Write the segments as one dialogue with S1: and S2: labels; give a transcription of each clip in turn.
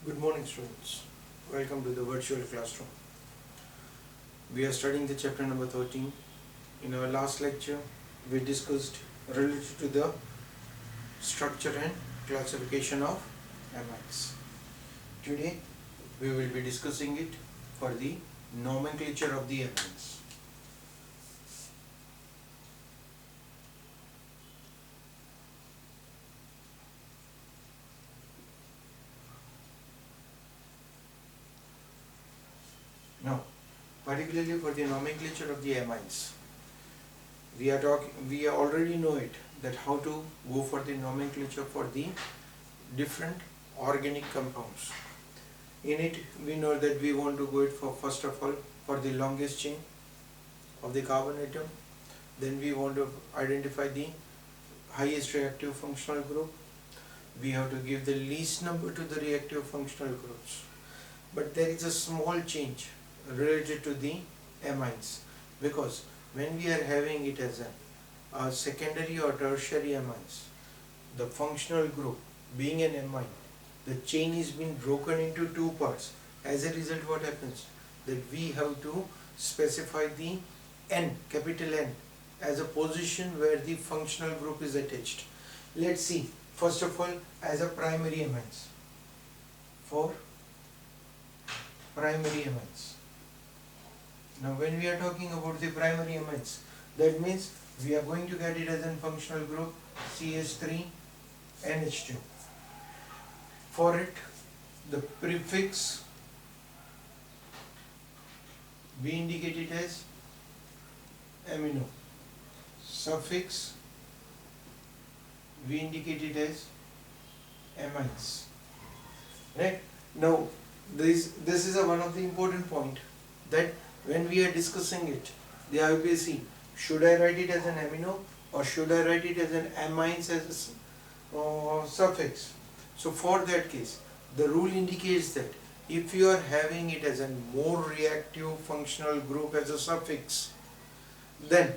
S1: Good morning, students. Welcome to the virtual classroom. We are studying the chapter number 13. In our last lecture, we discussed related to the structure and classification of amides. Today, we will be discussing it for the nomenclature of the amides. Now, particularly for the nomenclature of the amides, we already know it, that how to go for the nomenclature for the different organic compounds. In it, we know that we want to go it for, first of all, for the longest chain of the carbon atom. Then we want to identify the highest reactive functional group. We have to give the least number to the reactive functional groups. But there is a small change related to the amines, because when we are having it as a secondary or tertiary amines, the functional group being an amine, the chain is being broken into two parts. As a result, what happens? That we have to specify the N, capital N, as a position where the functional group is attached. Let's see, first of all, as a primary amines. For primary amines. Now when we are talking about the primary amines, that means we are going to get it as a functional group CH3NH2. For it, the prefix we indicate it as amino, suffix we indicate it as amines. Right? Now this is one of the important point, that when we are discussing it, the IUPAC, should I write it as an amino or should I write it as an amines as a suffix? So for that case, the rule indicates that if you are having it as a more reactive functional group as a suffix, then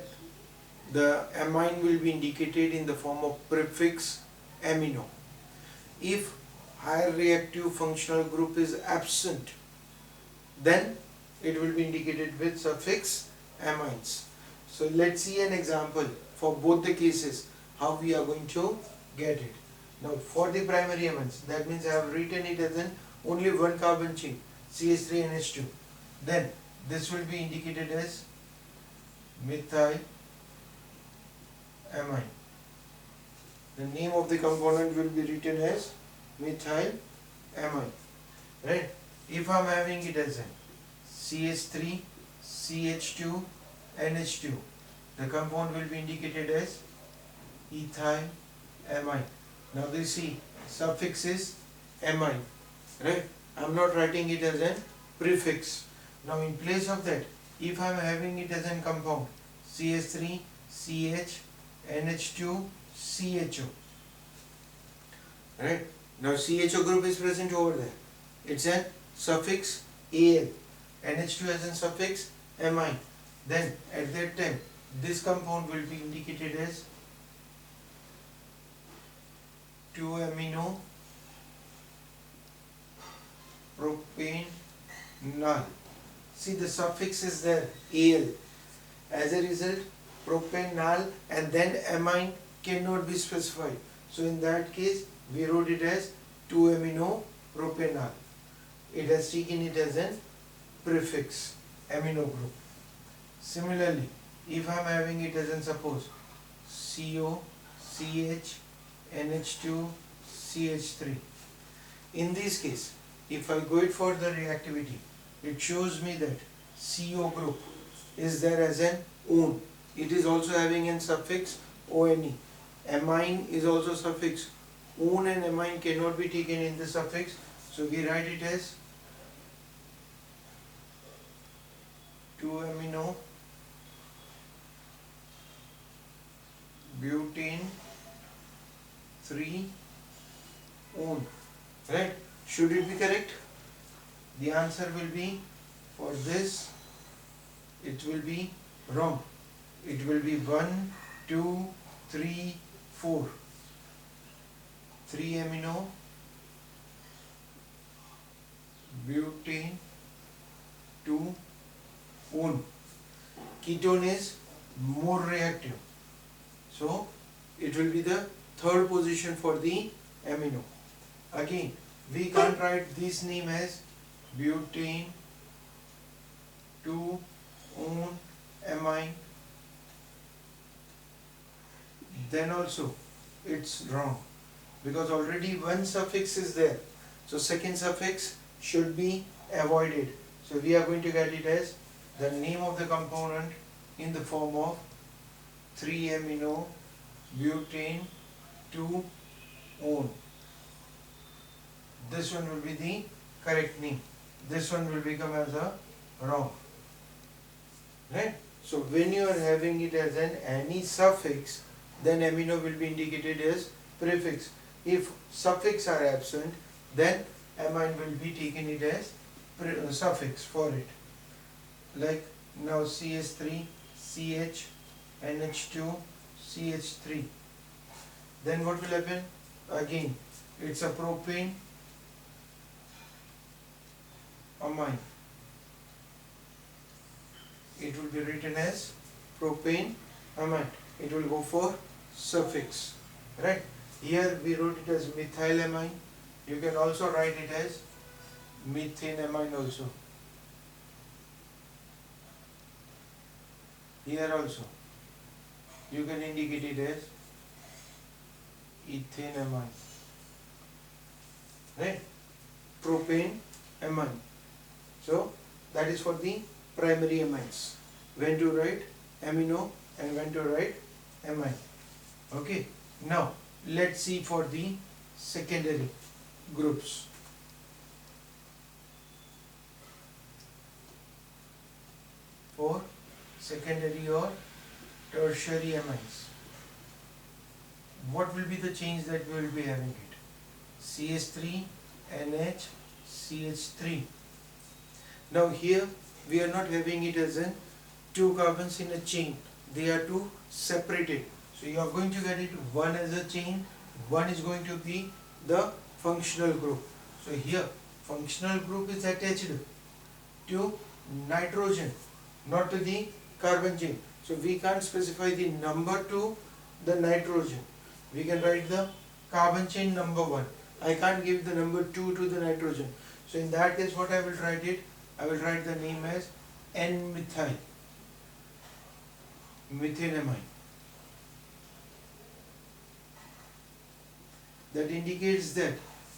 S1: the amine will be indicated in the form of prefix amino. If higher reactive functional group is absent, then it will be indicated with suffix amines. So let's see an example for both the cases, how we are going to get it. Now for the primary amines, that means I have written it as an only one carbon chain, CH3NH2. Then this will be indicated as methyl amine. The name of the component will be written as methyl amine. Right? If I am having it as a CH3, CH2, NH2, the compound will be indicated as ethyl amine. Now they see suffix is amine, right? I am not writing it as a prefix. Now in place of that, if I am having it as a compound CH3, CH, NH2, CHO, right? Now CHO group is present over there. It's a suffix Al. NH2 as a suffix amine. Then at that time, this compound will be indicated as 2-amino propanol. See, the suffix is there, Al. As a result, propanol and then amine cannot be specified. So in that case, we wrote it as 2-amino propanol. It has taken it as an prefix amino group. Similarly, if I am having it as in, suppose, CO, CH, NH2, CH3. In this case, if I go it for the reactivity, it shows me that CO group is there as an one. It is also having a suffix ONE. Amine is also suffix. One and amine cannot be taken in the suffix, so we write it as 2-amino butane 3-one. Right? Should it be correct? The answer will be, for this, it will be wrong. It will be 1, 2, 3, 4. 3-amino butane 2-one. Ketone is more reactive, so it will be the third position for the amino. Again, we can't write this name as butane 2-one amine. Then also it's wrong, because already one suffix is there, so second suffix should be avoided. So we are going to get it as the name of the component in the form of 3-amino butane 2-one. This one will be the correct name. This one will become as a wrong. Right? So when you are having it as an any suffix, then amino will be indicated as prefix. If suffix are absent, then amine will be taken it as suffix for it. Like now CH3, CH, NH2, CH3. Then what will happen? Again, it's a propane amine. It will be written as propane amine. It will go for suffix, right? Here we wrote it as methylamine. You can also write it as methenamine also. Here also you can indicate it as ethenamine, right? Propane amine. So that is for the primary amines. When to write amino and when to write amine. Okay. Now let's see for the secondary groups. For secondary or tertiary amines, what will be the change that we will be having it? CH3, NH, CH3. Now here we are not having it as in two carbons in a chain. They are two separated. So you are going to get it one as a chain, one is going to be the functional group. So here functional group is attached to nitrogen, not to the carbon chain. So we can't specify the number to the nitrogen. We can write the carbon chain number 1. I can't give the number 2 to the nitrogen. So in that case, what I will write it? I will write the name as N-methyl methenamine. That indicates that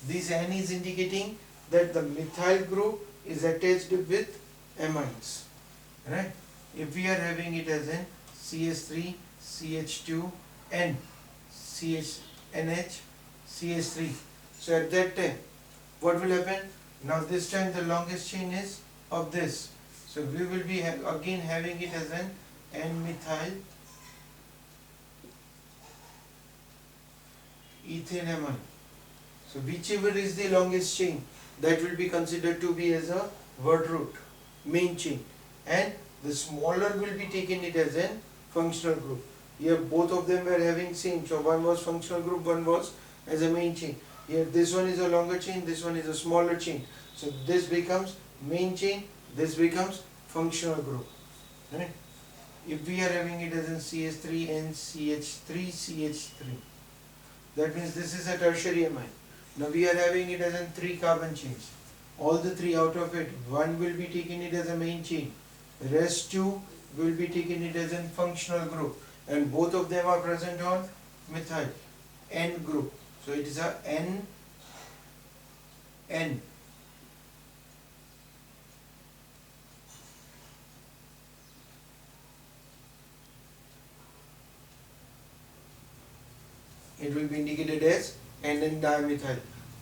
S1: this N is indicating that the methyl group is attached with amines, right? If we are having it as an CH3, CH2, N, CH, NH, CH3. So at that time, what will happen? Now this time the longest chain is of this. So we will be again having it as an N-methyl ethenamine. So whichever is the longest chain, that will be considered to be as a word root, main chain, and the smaller will be taken it as a functional group. Here both of them were having same, so one was functional group, one was as a main chain. Here this one is a longer chain, this one is a smaller chain. So this becomes main chain, this becomes functional group. Right? If we are having it as in CH3 and CH3, CH3, that means this is a tertiary amine. Now we are having it as in 3 carbon chains. All the 3 out of it, one will be taking it as a main chain. The rest 2 will be taking it as a functional group. And both of them are present on methyl, N group. So it is a N, N. It will be indicated as NN dimethyl,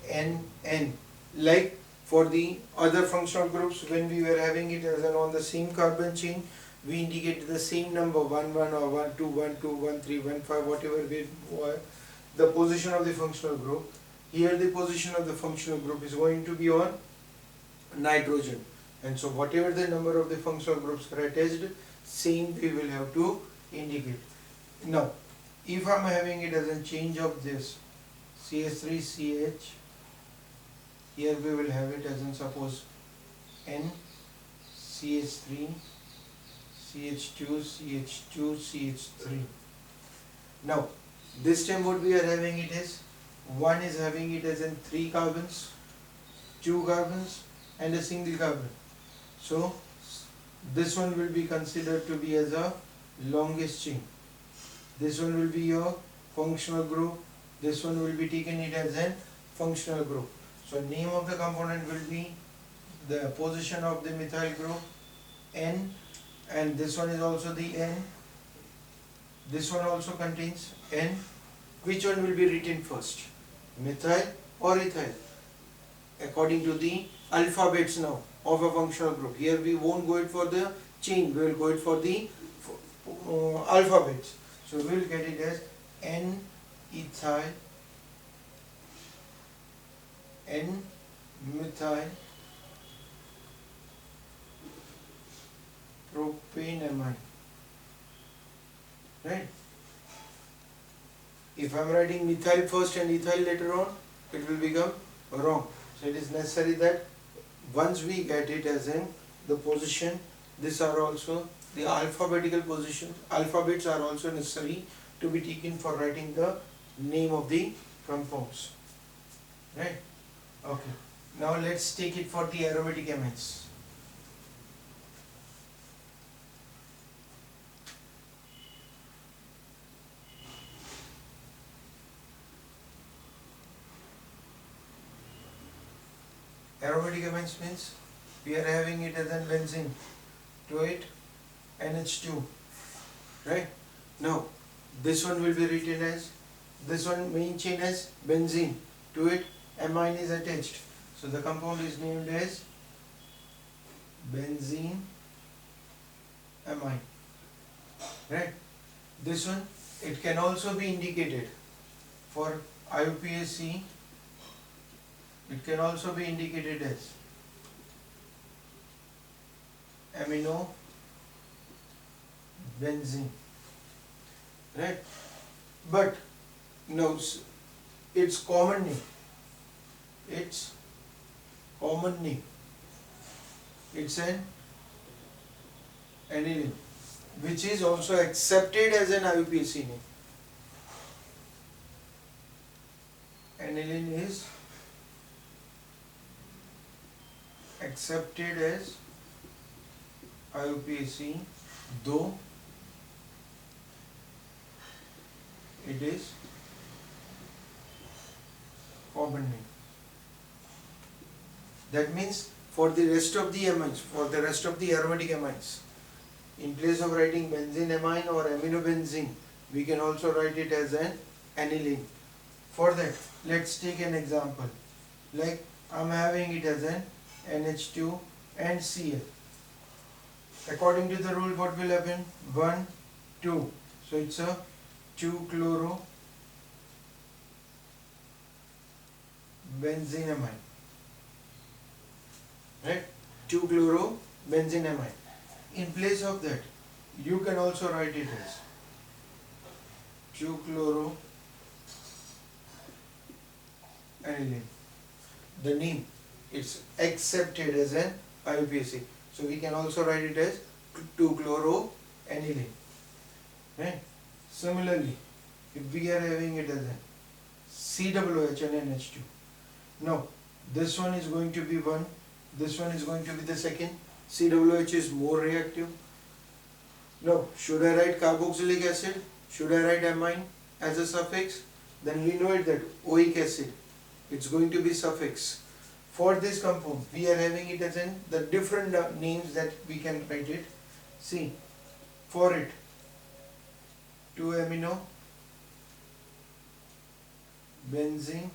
S1: NN. Like for the other functional groups, when we were having it as an on the same carbon chain, we indicate the same number 1, 1 or 1, 2, 1, 2, 1, 3, 1, 5, whatever we were, the position of the functional group. Here the position of the functional group is going to be on nitrogen. And so whatever the number of the functional groups are attached, same we will have to indicate. Now, if I am having it as a change of this CH3, CH, here we will have it as in suppose N CH3 CH2 CH2 CH3. Now this time what we are having it is, one is having it as in 3 carbons, 2 carbons and a single carbon. So this one will be considered to be as a longest chain. This one will be your functional group. This one will be taken it as a functional group. So name of the component will be the position of the methyl group N, and this one is also the N. This one also contains N. Which one will be written first, methyl or ethyl? According to the alphabets now of a functional group. Here we won't go it for the chain, we will go it for the alphabets. So we will get it as N ethyl, N methyl propanamine. Right? If I am writing methyl first and ethyl later on, it will become wrong. So it is necessary that once we get it as in the position, these are also the alphabetical positions. Alphabets are also necessary to be taken for writing the name of the compounds. Right? Okay. Now let's take it for the aromatic amines. Aromatic amines means we are having it as a benzene, to it NH2, right? Now this one will be written as, this one main chain as benzene, to it amine is attached, so the compound is named as benzene amine, right? This one, it can also be indicated for IUPAC. It can also be indicated as amino benzene, right? But no, its common name, it's an aniline, which is also accepted as an IUPAC name. Aniline is accepted as IUPAC, though it is common name. That means for the rest of the amines, for the rest of the aromatic amines, in place of writing benzene amine or aminobenzene, we can also write it as an aniline. For that, let's take an example. Like I am having it as an NH2 and Cl. According to the rule, what will happen? 1, 2. So it's a 2-chloro benzenamine. Right? 2-chloro benzenamine. In place of that, you can also write it as 2-chloro aniline. The name, it's accepted as an IUPAC. So we can also write it as 2-chloro aniline. Right? Similarly, if we are having it as a COOH and NH2. Now, this one is going to be 1, this one is going to be the second. COOH is more reactive. Now, should I write carboxylic acid? Should I write amine as a suffix? Then we know it that oic acid, it's going to be suffix. For this compound, we are having it as in the different names that we can write it. See, for it, 2-amino benzene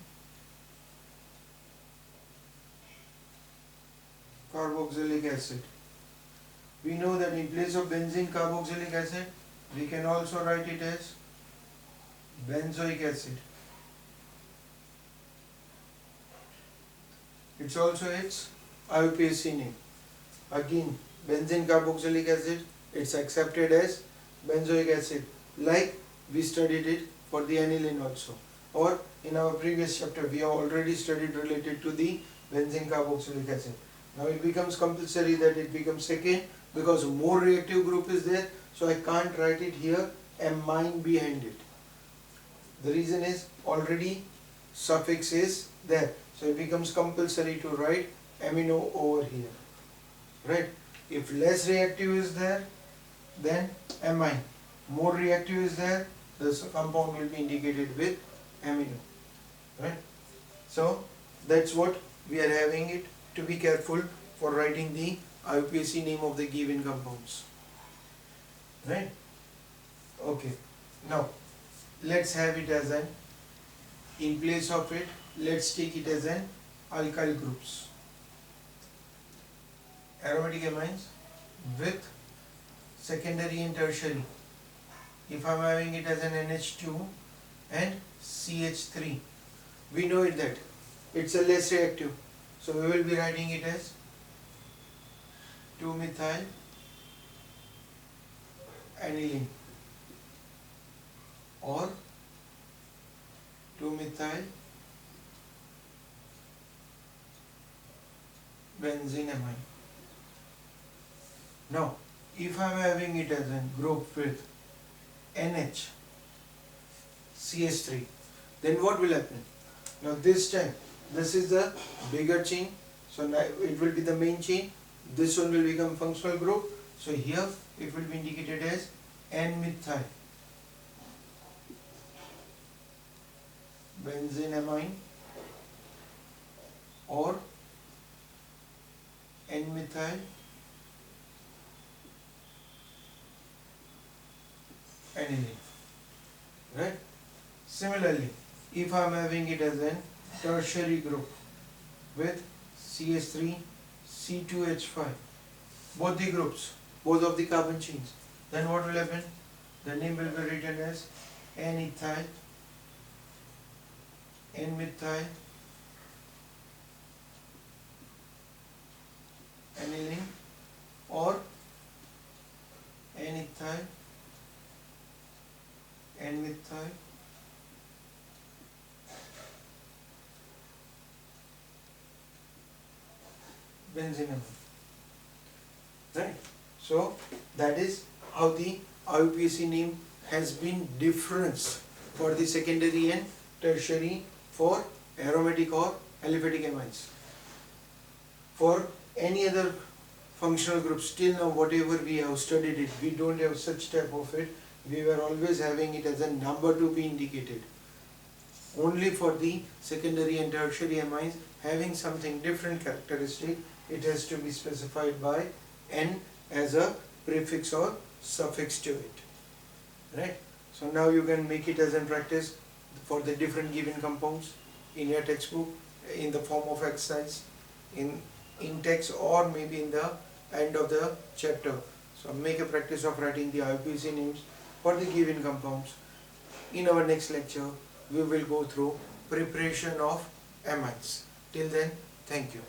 S1: carboxylic acid. We know that in place of benzene carboxylic acid, we can also write it as benzoic acid. It's also its IUPAC name. Again, benzene carboxylic acid, it's accepted as benzoic acid, like we studied it for the aniline also. Or in our previous chapter, we have already studied related to the benzene carboxylic acid. Now it becomes compulsory that it becomes second because more reactive group is there, so I can't write it here amine behind it. The reason is already suffix is there, so it becomes compulsory to write amino over here, right? If less reactive is there, then amine. More reactive is there, the compound will be indicated with amino, right? So that's what we are having it. To be careful for writing the IUPAC name of the given compounds, right? Okay, now let's have it as an, in place of it, let's take it as an alkyl groups, aromatic amines with secondary and tertiary. If I am having it as an NH2 and CH3, we know it that it's a less reactive, so we will be writing it as 2-methyl aniline or 2-methyl benzenamine. Now, if I am having it as a group with NH CH3, then what will happen? Now this time, this is the bigger chain, so now it will be the main chain. This one will become functional group, so here it will be indicated as N-methyl benzenamine or N-methyl aniline, right? Similarly, if I am having it as a tertiary group with CH3 C2H5, both the groups, both of the carbon chains, then what will happen? The name will be written as N-ethyl, N-methyl aniline or N-ethyl N-methyl benzenamine, right? So that is how the IUPAC name has been difference for the secondary and tertiary for aromatic or aliphatic amines. For any other functional groups, till now whatever we have studied it, we don't have such type of it. We were always having it as a number to be indicated. Only for the secondary and tertiary amines having something different characteristic, it has to be specified by N as a prefix or suffix to it, right? So now you can make it as a practice for the different given compounds in your textbook in the form of exercise in text or maybe in the end of the chapter. So make a practice of writing the IUPAC names for the given compounds. In our next lecture we will go through preparation of amines. Till then, thank you.